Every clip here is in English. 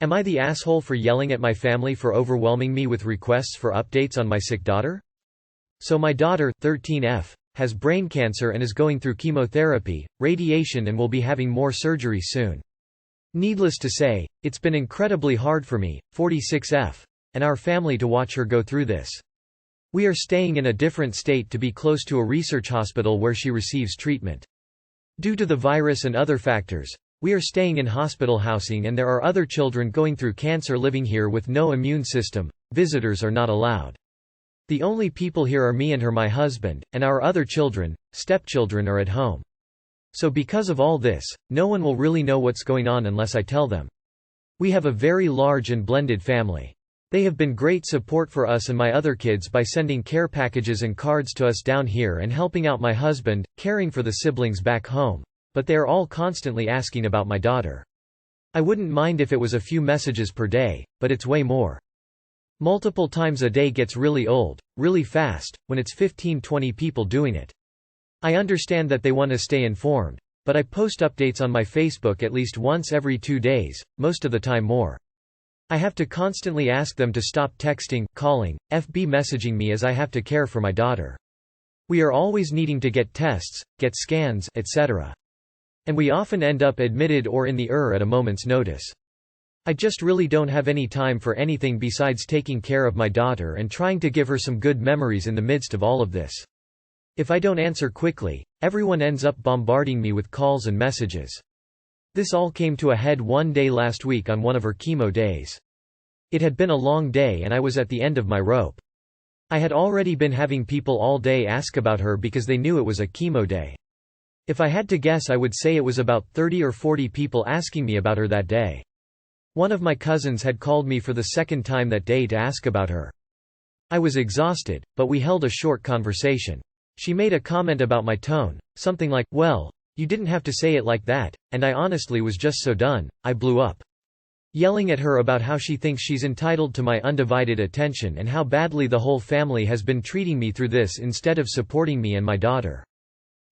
Am I the asshole for yelling at my family for overwhelming me with requests for updates on my sick daughter? So my daughter, 13F, has brain cancer and is going through chemotherapy, radiation and will be having more surgery soon. Needless to say, it's been incredibly hard for me, 46F, and our family to watch her go through this. We are staying in a different state to be close to a research hospital where she receives treatment. Due to the virus and other factors, we are staying in hospital housing and there are other children going through cancer living here with no immune system. Visitors are not allowed. The only people here are me and my husband, and our other children, stepchildren are at home. So because of all this, no one will really know what's going on unless I tell them. We have a very large and blended family. They have been great support for us and my other kids by sending care packages and cards to us down here and helping out my husband, caring for the siblings back home. But they are all constantly asking about my daughter. I wouldn't mind if it was a few messages per day, but it's way more. Multiple times a day gets really old, really fast, when it's 15-20 people doing it. I understand that they want to stay informed, but I post updates on my Facebook at least once every 2 days, most of the time more. I have to constantly ask them to stop texting, calling, FB messaging me as I have to care for my daughter. We are always needing to get tests, get scans, etc. And we often end up admitted or in the ER at a moment's notice. I just really don't have any time for anything besides taking care of my daughter and trying to give her some good memories in the midst of all of this. If I don't answer quickly, everyone ends up bombarding me with calls and messages. This all came to a head one day last week on one of her chemo days. It had been a long day and I was at the end of my rope. I had already been having people all day ask about her because they knew it was a chemo day. If I had to guess, I would say it was about 30 or 40 people asking me about her that day. One of my cousins had called me for the second time that day to ask about her. I was exhausted, but we held a short conversation. She made a comment about my tone, something like, "Well, you didn't have to say it like that," and I honestly was just so done, I blew up. Yelling at her about how she thinks she's entitled to my undivided attention and how badly the whole family has been treating me through this instead of supporting me and my daughter.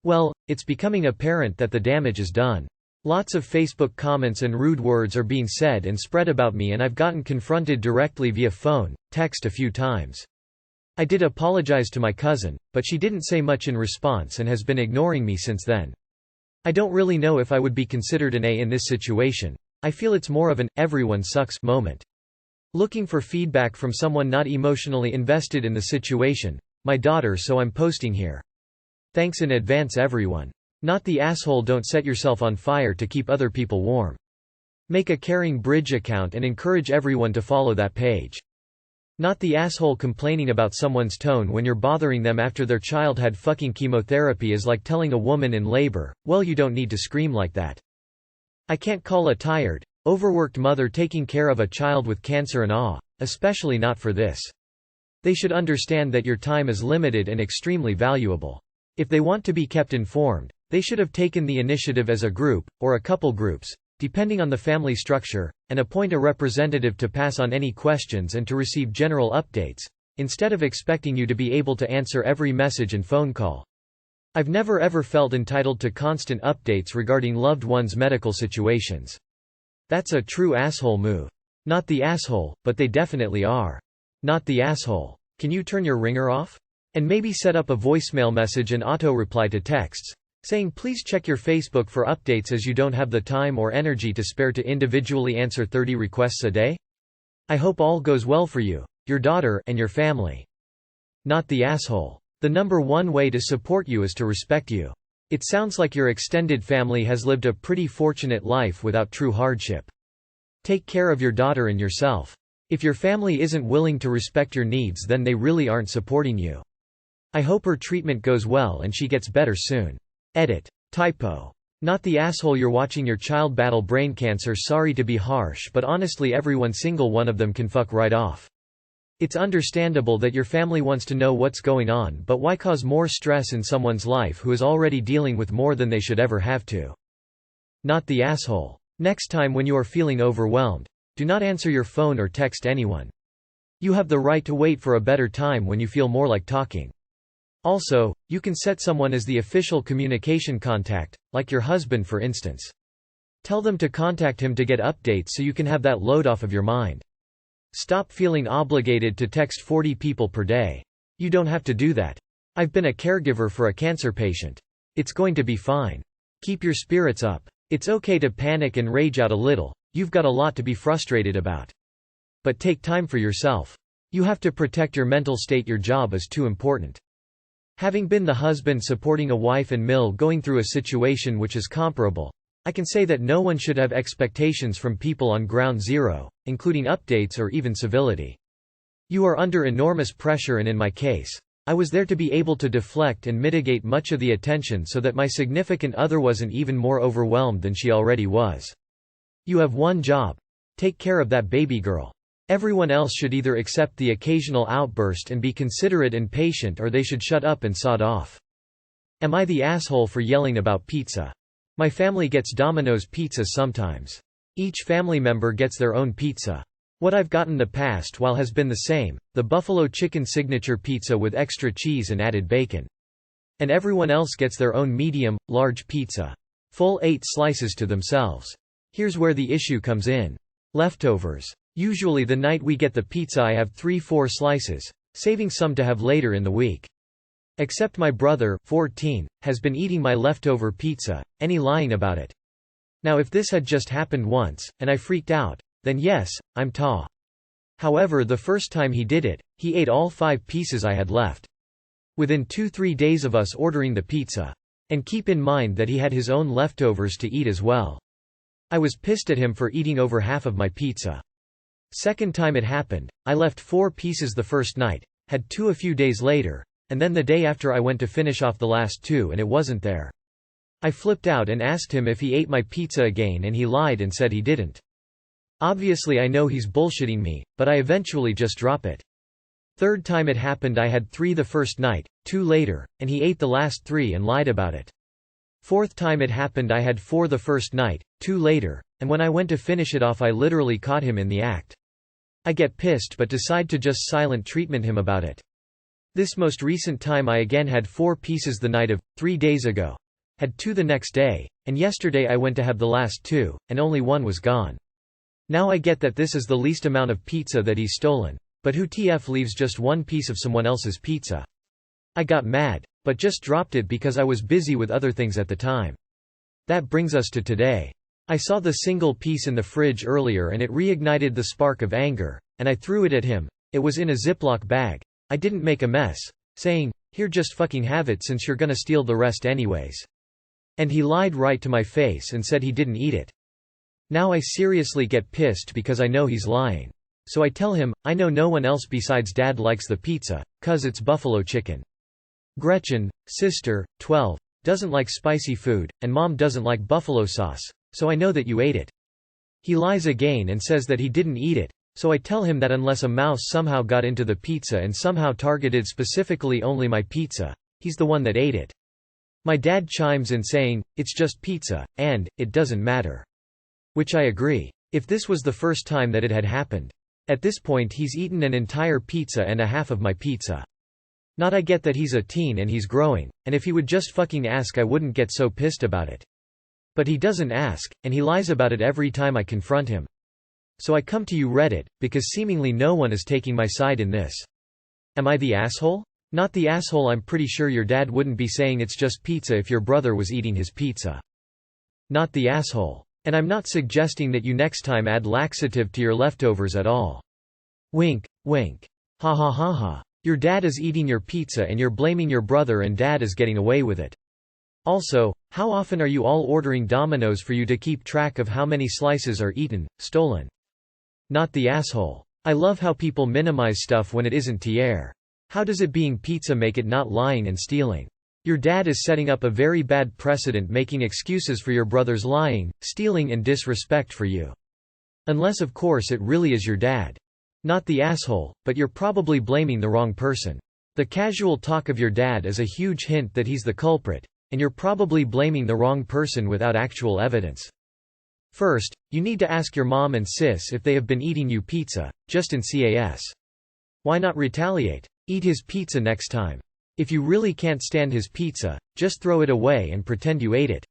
Well, it's becoming apparent that the damage is done. Lots of Facebook comments and rude words are being said and spread about me and I've gotten confronted directly via phone, text a few times. I did apologize to my cousin, but she didn't say much in response and has been ignoring me since then. I don't really know if I would be considered an A in this situation. I feel it's more of an "everyone sucks" moment. Looking for feedback from someone not emotionally invested in the situation, my daughter, so I'm posting here. Thanks in advance everyone. Not the asshole. Don't set yourself on fire to keep other people warm. Make a Caring Bridge account and encourage everyone to follow that page. Not the asshole. Complaining about someone's tone when you're bothering them after their child had fucking chemotherapy is like telling a woman in labor, "Well, you don't need to scream like that." I can't call a tired, overworked mother taking care of a child with cancer an awe, especially not for this. They should understand that your time is limited and extremely valuable. If they want to be kept informed, they should have taken the initiative as a group, or a couple groups, depending on the family structure, and appoint a representative to pass on any questions and to receive general updates, instead of expecting you to be able to answer every message and phone call. I've never ever felt entitled to constant updates regarding loved ones' medical situations. That's a true asshole move. Not the asshole, but they definitely are. Not the asshole. Can you turn your ringer off? And maybe set up a voicemail message and auto-reply to texts, saying please check your Facebook for updates as you don't have the time or energy to spare to individually answer 30 requests a day? I hope all goes well for you, your daughter, and your family. Not the asshole. The number one way to support you is to respect you. It sounds like your extended family has lived a pretty fortunate life without true hardship. Take care of your daughter and yourself. If your family isn't willing to respect your needs, then they really aren't supporting you. I hope her treatment goes well and she gets better soon. Edit. Typo. Not the asshole. You're watching your child battle brain cancer. Sorry to be harsh, but honestly everyone single one of them can fuck right off. It's understandable that your family wants to know what's going on, but why cause more stress in someone's life who is already dealing with more than they should ever have to? Not the asshole. Next time when you are feeling overwhelmed, do not answer your phone or text anyone. You have the right to wait for a better time when you feel more like talking. Also, you can set someone as the official communication contact, like your husband for instance. Tell them to contact him to get updates so you can have that load off of your mind. Stop feeling obligated to text 40 people per day. You don't have to do that. I've been a caregiver for a cancer patient. It's going to be fine. Keep your spirits up. It's okay to panic and rage out a little, you've got a lot to be frustrated about. But take time for yourself. You have to protect your mental state, your job is too important. Having been the husband supporting a wife and Mill going through a situation which is comparable, I can say that no one should have expectations from people on ground zero, including updates or even civility. You are under enormous pressure, and in my case, I was there to be able to deflect and mitigate much of the attention so that my significant other wasn't even more overwhelmed than she already was. You have one job. Take care of that baby girl. Everyone else should either accept the occasional outburst and be considerate and patient, or they should shut up and sod off. Am I the asshole for yelling about pizza? My family gets Domino's pizza sometimes. Each family member gets their own pizza. What I've gotten the past while has been the same, the buffalo chicken signature pizza with extra cheese and added bacon. And everyone else gets their own medium, large pizza. Full 8 slices to themselves. Here's where the issue comes in. Leftovers. Usually the night we get the pizza I have 3-4 slices, saving some to have later in the week. Except my brother, 14, has been eating my leftover pizza, and he lying about it. Now if this had just happened once, and I freaked out, then yes, I'm ta. However, the first time he did it, he ate all 5 pieces I had left. Within 2-3 days of us ordering the pizza. And keep in mind that he had his own leftovers to eat as well. I was pissed at him for eating over half of my pizza. Second time it happened, I left 4 pieces the first night, had 2 a few days later, and then the day after I went to finish off the last 2 and it wasn't there. I flipped out and asked him if he ate my pizza again, and he lied and said he didn't. Obviously I know he's bullshitting me, but I eventually just drop it. Third time it happened, I had 3 the first night, 2 later, and he ate the last 3 and lied about it. Fourth time it happened, I had 4 the first night, 2 later, and when I went to finish it off I literally caught him in the act. I get pissed but decide to just silent treatment him about it. This most recent time I again had 4 pieces the night of, 3 days ago. Had 2 the next day, and yesterday I went to have the last 2, and only 1 was gone. Now I get that this is the least amount of pizza that he's stolen, but who TF leaves just 1 piece of someone else's pizza? I got mad, but just dropped it because I was busy with other things at the time. That brings us to today. I saw the single piece in the fridge earlier and it reignited the spark of anger, and I threw it at him. It was in a Ziploc bag. I didn't make a mess, saying, "Here, just fucking have it since you're gonna steal the rest anyways." And he lied right to my face and said he didn't eat it. Now I seriously get pissed because I know he's lying. So I tell him, I know no one else besides Dad likes the pizza, 'cause it's buffalo chicken. Gretchen, sister, 12, doesn't like spicy food, and Mom doesn't like buffalo sauce, so I know that you ate it. He lies again and says that he didn't eat it, so I tell him that unless a mouse somehow got into the pizza and somehow targeted specifically only my pizza, he's the one that ate it. My dad chimes in saying, "It's just pizza, and it doesn't matter." Which I agree. If this was the first time that it had happened. At this point he's eaten an entire pizza and a half of my pizza. Not I get that he's a teen and he's growing, and if he would just fucking ask I wouldn't get so pissed about it. But he doesn't ask, and he lies about it every time I confront him. So I come to you Reddit, because seemingly no one is taking my side in this. Am I the asshole? Not the asshole. I'm pretty sure your dad wouldn't be saying it's just pizza if your brother was eating his pizza. Not the asshole. And I'm not suggesting that you next time add laxative to your leftovers at all. Wink, wink. Ha ha ha ha. Your dad is eating your pizza and you're blaming your brother and dad is getting away with it. Also, how often are you all ordering Domino's for you to keep track of how many slices are eaten, stolen? Not the asshole. I love how people minimize stuff when it isn't tier. How does it being pizza make it not lying and stealing? Your dad is setting up a very bad precedent, making excuses for your brother's lying, stealing and disrespect for you. Unless of course it really is your dad. Not the asshole, but you're probably blaming the wrong person. The casual talk of your dad is a huge hint that he's the culprit, and you're probably blaming the wrong person without actual evidence. First, you need to ask your mom and sis if they have been eating you pizza, just in cas. Why not retaliate? Eat his pizza next time. If you really can't stand his pizza, just throw it away and pretend you ate it.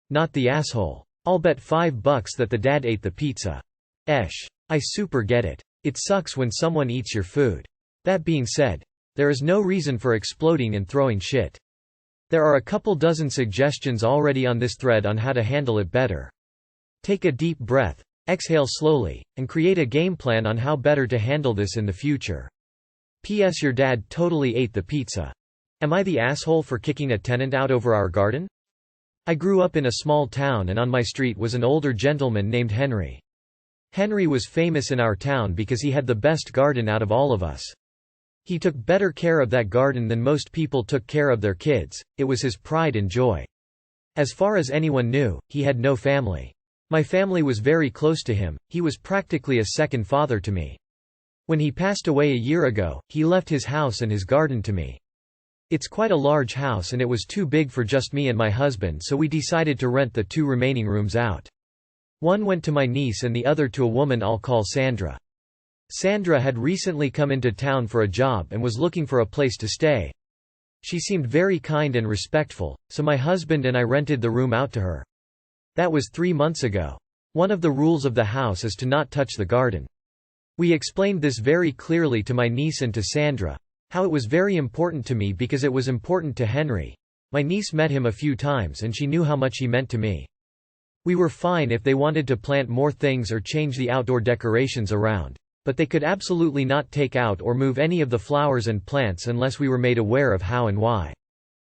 Not the asshole. I'll bet $5 that the dad ate the pizza. Esh. I super get it. It sucks when someone eats your food. That being said, there is no reason for exploding and throwing shit. There are a couple dozen suggestions already on this thread on how to handle it better. Take a deep breath, exhale slowly, and create a game plan on how better to handle this in the future. P.S. Your dad totally ate the pizza. Am I the asshole for kicking a tenant out over our garden? I grew up in a small town and on my street was an older gentleman named Henry. Henry was famous in our town because he had the best garden out of all of us. He took better care of that garden than most people took care of their kids. It was his pride and joy. As far as anyone knew, he had no family. My family was very close to him, he was practically a second father to me. When he passed away a year ago, he left his house and his garden to me. It's quite a large house and it was too big for just me and my husband, so we decided to rent the 2 remaining rooms out. One went to my niece and the other to a woman I'll call Sandra. Sandra had recently come into town for a job and was looking for a place to stay. She seemed very kind and respectful, so my husband and I rented the room out to her. That was 3 months ago. One of the rules of the house is to not touch the garden. We explained this very clearly to my niece and to Sandra, how it was very important to me because it was important to Henry. My niece met him a few times and she knew how much he meant to me. We were fine if they wanted to plant more things or change the outdoor decorations around, but they could absolutely not take out or move any of the flowers and plants unless we were made aware of how and why.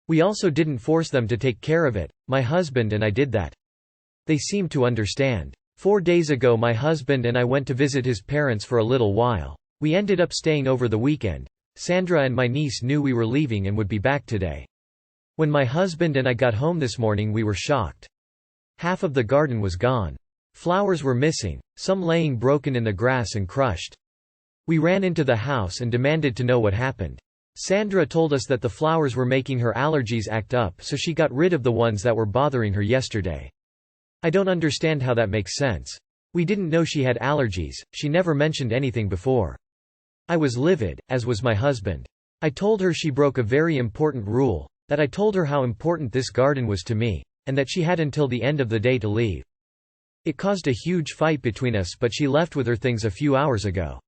We also didn't force them to take care of it, my husband and I did that. They seemed to understand. 4 days ago my husband and I went to visit his parents for a little while. We ended up staying over the weekend. Sandra and my niece knew we were leaving and would be back today. When my husband and I got home this morning we were shocked. Half of the garden was gone. Flowers were missing, some laying broken in the grass and crushed. We ran into the house and demanded to know what happened. Sandra told us that the flowers were making her allergies act up, so she got rid of the ones that were bothering her yesterday. I don't understand how that makes sense. We didn't know she had allergies, she never mentioned anything before. I was livid, as was my husband. I told her she broke a very important rule, that I told her how important this garden was to me, and that she had until the end of the day to leave. It caused a huge fight between us, but she left with her things a few hours ago.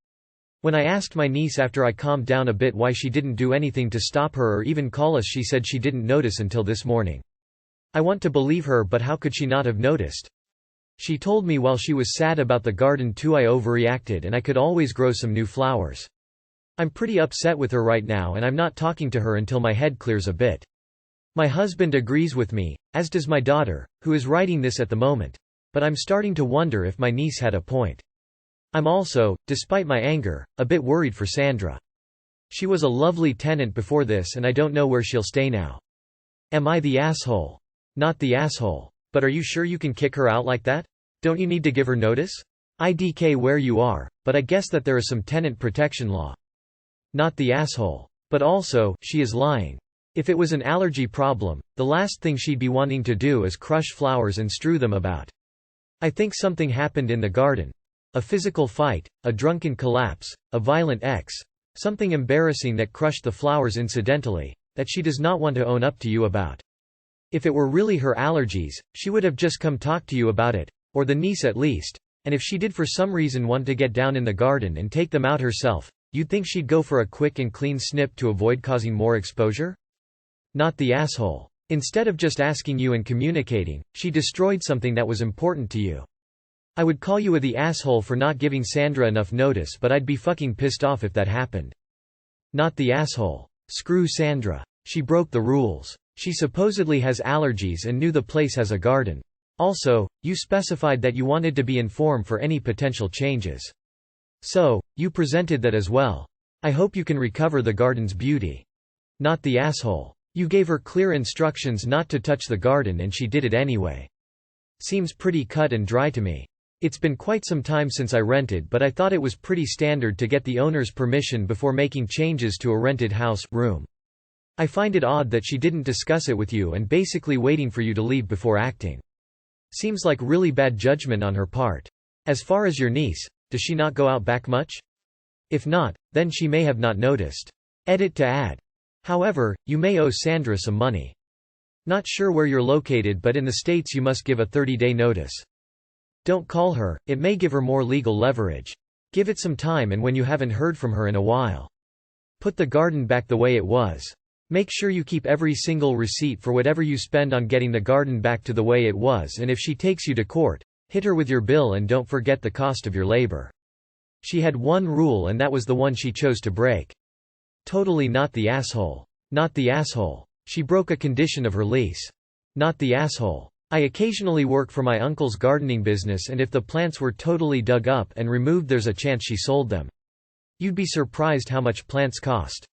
When I asked my niece after I calmed down a bit why she didn't do anything to stop her or even call us, she said she didn't notice until this morning. I want to believe her, but how could she not have noticed? She told me while she was sad about the garden too I overreacted and I could always grow some new flowers. I'm pretty upset with her right now and I'm not talking to her until my head clears a bit. My husband agrees with me, as does my daughter, who is writing this at the moment. But I'm starting to wonder if my niece had a point. I'm also, despite my anger, a bit worried for Sandra. She was a lovely tenant before this and I don't know where she'll stay now. Am I the asshole? Not the asshole. But are you sure you can kick her out like that? Don't you need to give her notice? IDK where you are, but I guess that there is some tenant protection law. Not the asshole. But also, she is lying. If it was an allergy problem, the last thing she'd be wanting to do is crush flowers and strew them about. I think something happened in the garden. A physical fight, a drunken collapse, a violent ex. Something embarrassing that crushed the flowers incidentally, that she does not want to own up to you about. If it were really her allergies, she would have just come talk to you about it, or the niece at least, and if she did for some reason want to get down in the garden and take them out herself, you'd think she'd go for a quick and clean snip to avoid causing more exposure? Not the asshole. Instead of just asking you and communicating, she destroyed something that was important to you. I would call you the asshole for not giving Sandra enough notice, but I'd be fucking pissed off if that happened. Not the asshole. Screw Sandra. She broke the rules. She supposedly has allergies and knew the place has a garden. Also, you specified that you wanted to be informed for any potential changes. So, you presented that as well. I hope you can recover the garden's beauty. Not the asshole. You gave her clear instructions not to touch the garden and she did it anyway. Seems pretty cut and dry to me. It's been quite some time since I rented, but I thought it was pretty standard to get the owner's permission before making changes to a rented house room. I find it odd that she didn't discuss it with you and basically waiting for you to leave before acting. Seems like really bad judgment on her part. As far as your niece, does she not go out back much? If not, then she may have not noticed. Edit to add. However, you may owe Sandra some money. Not sure where you're located, but in the States you must give a 30-day notice. Don't call her, it may give her more legal leverage. Give it some time, and when you haven't heard from her in a while, put the garden back the way it was. Make sure you keep every single receipt for whatever you spend on getting the garden back to the way it was, and if she takes you to court, hit her with your bill and don't forget the cost of your labor. She had one rule, and that was the one she chose to break. Totally not the asshole. Not the asshole. She broke a condition of her lease. Not the asshole. I occasionally work for my uncle's gardening business, and if the plants were totally dug up and removed, there's a chance she sold them. You'd be surprised how much plants cost.